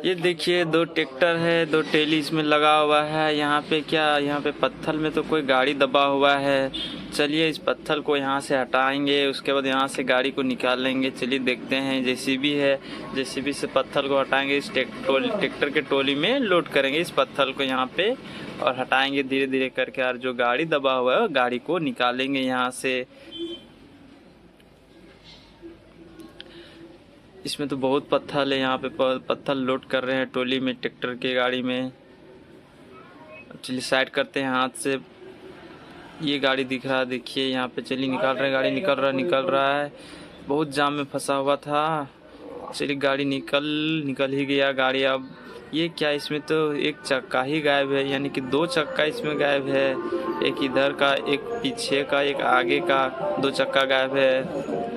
ये देखिए दो ट्रैक्टर है, दो ट्रेली इसमें लगा हुआ है। यहाँ पे क्या, यहाँ पे पत्थर में तो कोई गाड़ी दबा हुआ है। चलिए इस पत्थर को यहाँ से हटाएंगे, उसके बाद यहाँ से गाड़ी को निकाल लेंगे। चलिए देखते हैं, जेसीबी है, जेसीबी से पत्थर को हटाएंगे, इस ट्रैक्टर के ट्रॉली में लोड करेंगे इस पत्थर को यहाँ पे और हटाएंगे धीरे धीरे करके। और जो गाड़ी दबा हुआ है गाड़ी को निकालेंगे यहाँ से। इसमें तो बहुत पत्थर है, यहाँ पे पत्थर लोड कर रहे हैं ट्रॉली में, ट्रैक्टर की गाड़ी में। चलिए साइड करते हैं हाथ से। ये गाड़ी दिख रहा है, देखिए यहाँ पे। चलिए निकाल रहे हैं, गाड़ी निकल रहा है। बहुत जाम में फंसा हुआ था। चलिए गाड़ी निकल ही गया गाड़ी। अब ये क्या, इसमें तो एक चक्का ही गायब है, यानी कि दो चक्का इसमें गायब है। एक इधर का, एक पीछे का, एक आगे का, दो चक्का गायब है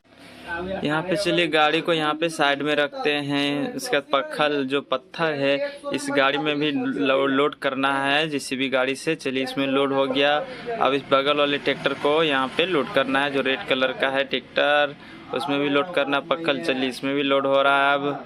यहाँ पे। चलिए गाड़ी को यहाँ पे साइड में रखते हैं। इसका जो पत्थर है इस गाड़ी में भी लोड करना है जेसीबी गाड़ी से। चलिए इसमें लोड हो गया। अब इस बगल वाले ट्रैक्टर को यहाँ पे लोड करना है, जो रेड कलर का है ट्रैक्टर, उसमें भी लोड करना पक्कल। चलिए इसमें भी लोड हो रहा है। अब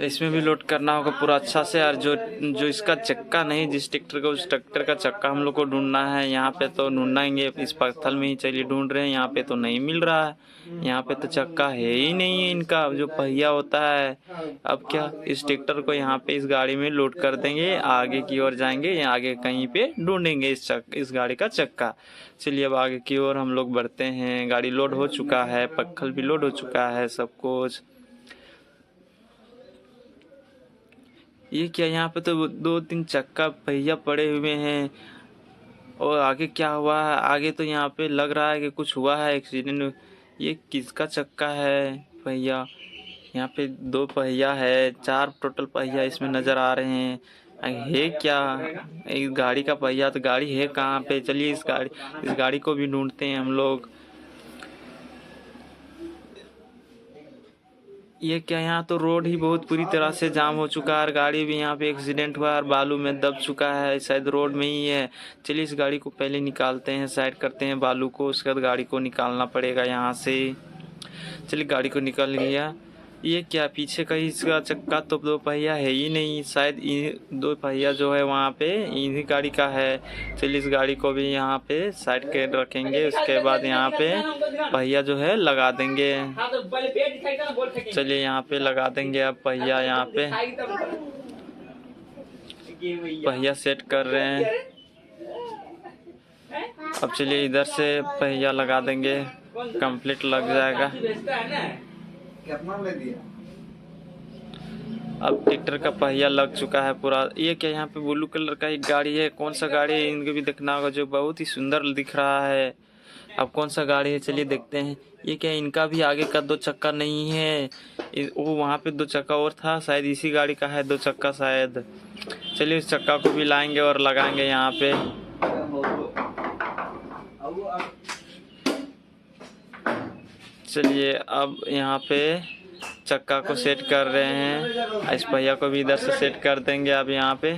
इसमें भी लोड करना होगा पूरा अच्छा से। और जो इसका चक्का नहीं, जिस ट्रैक्टर का, उस ट्रैक्टर का चक्का हम लोग को ढूंढना है। यहाँ पे तो ढूंढेंगे इस पत्थर में ही। चलिए ढूंढ रहे हैं, यहाँ पे तो नहीं मिल रहा है। यहाँ पे तो चक्का है ही नहीं है इनका, जो पहिया होता है। अब क्या, इस ट्रैक्टर को यहाँ पे इस गाड़ी में लोड कर देंगे, आगे की ओर जाएंगे, आगे कहीं पे ढूंढेंगे इस गाड़ी का चक्का। चलिए अब आगे की ओर हम लोग बढ़ते हैं। गाड़ी लोड हो चुका है, पक्खल भी लोड हो चुका है, सब कुछ। ये क्या, यहाँ पे तो दो तीन चक्का पहिया पड़े हुए हैं। और आगे क्या हुआ है, आगे तो यहाँ पे लग रहा है कि कुछ हुआ है, एक्सीडेंट। ये किसका चक्का है पहिया? यहाँ पे दो पहिया है, चार टोटल पहिया इसमें नजर आ रहे हैं। है क्या, इस गाड़ी का पहिया? तो गाड़ी है कहाँ पे? चलिए इस गाड़ी को भी ढूंढते हैं हम लोग। ये क्या, यहाँ तो रोड ही बहुत पूरी तरह से जाम हो चुका है और गाड़ी भी यहाँ पे एक्सीडेंट हुआ और बालू में दब चुका है, शायद रोड में ही है। चलिए इस गाड़ी को पहले निकालते हैं, साइड करते हैं बालू को, उसके बाद गाड़ी को निकालना पड़ेगा यहाँ से। चलिए गाड़ी को निकल गया। ये क्या, पीछे का इसका चक्का तो दो पहिया है ही नहीं, शायद दो पहिया जो है वहाँ पे इन्हीं गाड़ी का है। चलिए इस गाड़ी को भी यहाँ पे साइड के रखेंगे, उसके बाद यहाँ पे पहिया जो है लगा देंगे। चलिए यहाँ पे लगा देंगे अब पहिया। यहाँ पे पहिया सेट कर रहे हैं। अब चलिए इधर से पहिया लगा देंगे, कंप्लीट लग जाएगा। अब ट्रैक्टर का पहिया लग चुका है पूरा। ये क्या, यहाँ पे ब्लू कलर का एक गाड़ी है, कौन सा गाड़ी है इनको भी देखना होगा, जो बहुत ही सुंदर दिख रहा है। अब कौन सा गाड़ी है, चलिए देखते हैं। ये क्या, इनका भी आगे का दो चक्का नहीं है। वो वहाँ पे दो चक्का और था, शायद इसी गाड़ी का है दो चक्का शायद। चलिए इस चक्का को भी लाएंगे और लगाएंगे यहाँ पे। चलिए अब यहाँ पे चक्का को सेट कर रहे हैं, इस पहिया को भी इधर से सेट कर देंगे अब यहाँ पे।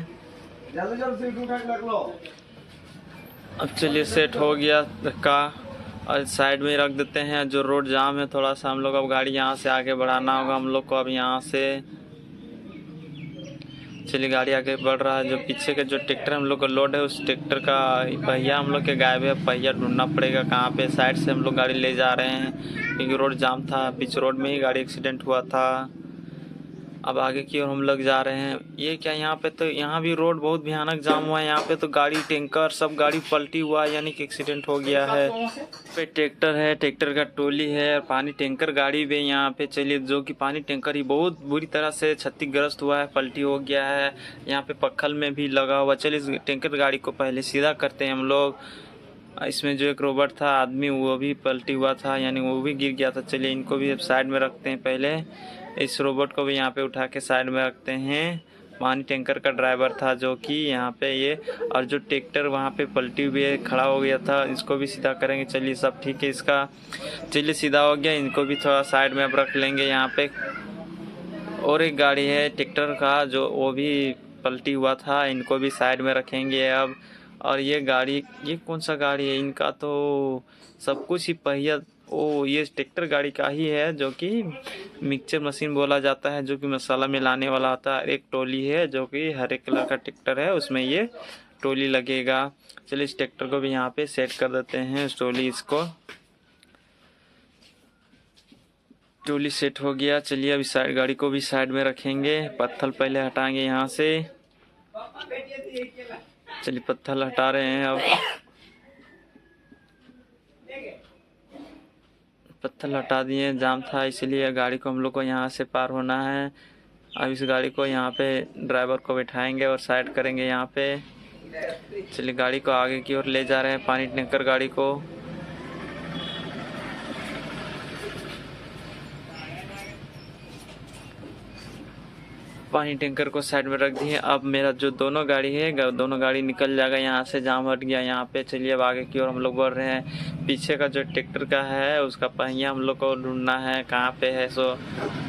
अब चलिए सेट हो गया चक्का और साइड में रख देते हैं। जो रोड जाम है थोड़ा सा, हम लोग अब गाड़ी यहाँ से आगे बढ़ाना होगा हम लोग को अब यहाँ से। चलिए गाड़ी आगे बढ़ रहा है। जो पीछे के जो ट्रैक्टर हम लोग का लोड है, उस ट्रैक्टर का पहिया हम लोग के गायब है। पहिया ढूंढना पड़ेगा कहाँ पे। साइड से हम लोग गाड़ी ले जा रहे हैं क्योंकि रोड जाम था, बीच रोड में ही गाड़ी एक्सीडेंट हुआ था। अब आगे की ओर हम लोग जा रहे हैं। ये क्या, यहाँ पे तो यहाँ भी रोड बहुत भयानक जाम हुआ है। यहाँ पे तो गाड़ी, टैंकर, सब गाड़ी पलटी हुआ है, यानी कि एक्सीडेंट हो गया है। पे ट्रैक्टर है, ट्रैक्टर का ट्रॉली है और पानी टैंकर गाड़ी भी यहाँ पे। चलिए जो कि पानी टैंकर ही बहुत बुरी तरह से क्षतिग्रस्त हुआ है, पलटी हो गया है। यहाँ पे पक्खल में भी लगा हुआ। चलिए इस टैंकर गाड़ी को पहले सीधा करते हैं हम लोग। इसमें जो एक रोबोट था आदमी, वो भी पलटी हुआ था, यानी वो भी गिर गया था। चलिए इनको भी अब साइड में रखते हैं पहले। इस रोबोट को भी यहाँ पे उठा के साइड में रखते हैं। पानी टैंकर का ड्राइवर था जो कि यहाँ पे ये, और जो ट्रैक्टर वहाँ पे पलटी हुई खड़ा हो गया था, इसको भी सीधा करेंगे। चलिए सब ठीक है इसका। चलिए सीधा हो गया, इनको भी थोड़ा साइड में अब रख लेंगे यहाँ पे। और एक गाड़ी है ट्रैक्टर का जो वो भी पलटी हुआ था, इनको भी साइड में रखेंगे अब। और ये गाड़ी, ये कौन सा गाड़ी है, इनका तो सब कुछ ही पहिया ओ, ये ट्रैक्टर गाड़ी का ही है जो कि मिक्सचर मशीन बोला जाता है, जो कि मसाला मिलाने वाला होता है। एक ट्रॉली है जो कि हरे कलर का ट्रैक्टर है, उसमें ये ट्रॉली लगेगा। चलिए इस ट्रैक्टर को भी यहाँ पे सेट कर देते हैं। ट्रॉली सेट हो गया। चलिए अभी साइड गाड़ी को भी साइड में रखेंगे। पत्थर पहले हटाएंगे यहाँ से। चलिए पत्थर हटा रहे हैं। अब पत्थर हटा दिए, जाम था इसलिए गाड़ी को हम लोग को यहाँ से पार होना है। अब इस गाड़ी को यहाँ पे ड्राइवर को बैठाएंगे और साइड करेंगे यहाँ पे। चलिए गाड़ी को आगे की ओर ले जा रहे हैं, पानी टैंकर गाड़ी को। पानी टैंकर को साइड में रख दिए। अब मेरा जो दोनों गाड़ी है, दोनों गाड़ी निकल जाएगा यहाँ से, जाम हट गया यहाँ पे। चलिए अब आगे की ओर हम लोग बढ़ रहे हैं। पीछे का जो ट्रैक्टर का है उसका पहिया हम लोग को ढूंढना है, कहाँ पे है। सो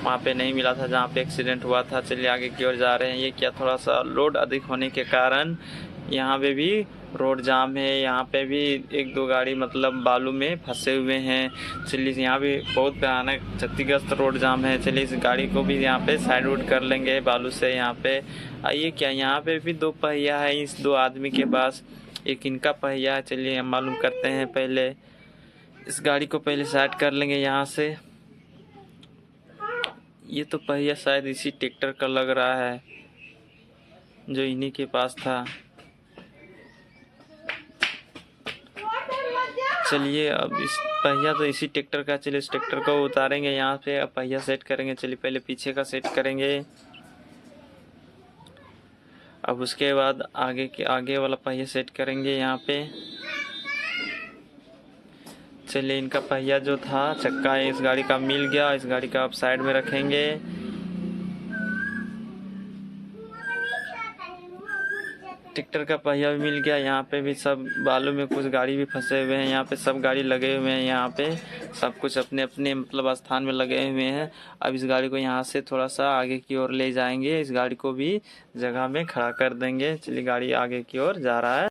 वहाँ पे नहीं मिला था जहाँ पे एक्सीडेंट हुआ था। चलिए आगे की ओर जा रहे हैं। ये क्या, थोड़ा सा लोड अधिक होने के कारण यहाँ पे भी रोड जाम है। यहाँ पे भी एक दो गाड़ी मतलब बालू में फंसे हुए हैं। चलिए यहाँ भी बहुत भयानक क्षतिग्रस्त रोड जाम है। चलिए इस गाड़ी को भी यहाँ पे साइड आउट कर लेंगे बालू से। यहाँ पे आइए, क्या यहाँ पे भी दो पहिया है इस दो आदमी के पास, एक इनका पहिया है। चलिए हम मालूम करते हैं। पहले इस गाड़ी को पहले साइड कर लेंगे यहाँ से। ये तो पहिया शायद इसी ट्रैक्टर का लग रहा है जो इन्हीं के पास था। चलिए अब इस पहिया तो इसी ट्रैक्टर का। चलिए इस ट्रैक्टर को उतारेंगे यहाँ पे। अब पहिया सेट करेंगे। चलिए पहले पीछे का सेट करेंगे, अब उसके बाद आगे वाला पहिया सेट करेंगे यहाँ पे। चलिए इनका पहिया जो था चक्का इस गाड़ी का मिल गया। इस गाड़ी का अब साइड में रखेंगे। ट्रैक्टर का पहिया भी मिल गया। यहाँ पे भी सब बालू में कुछ गाड़ी भी फंसे हुए हैं। यहाँ पे सब गाड़ी लगे हुए हैं। यहाँ पे सब कुछ अपने अपने मतलब स्थान में लगे हुए हैं। अब इस गाड़ी को यहाँ से थोड़ा सा आगे की ओर ले जाएंगे। इस गाड़ी को भी जगह में खड़ा कर देंगे। चलिए गाड़ी आगे की ओर जा रहा है।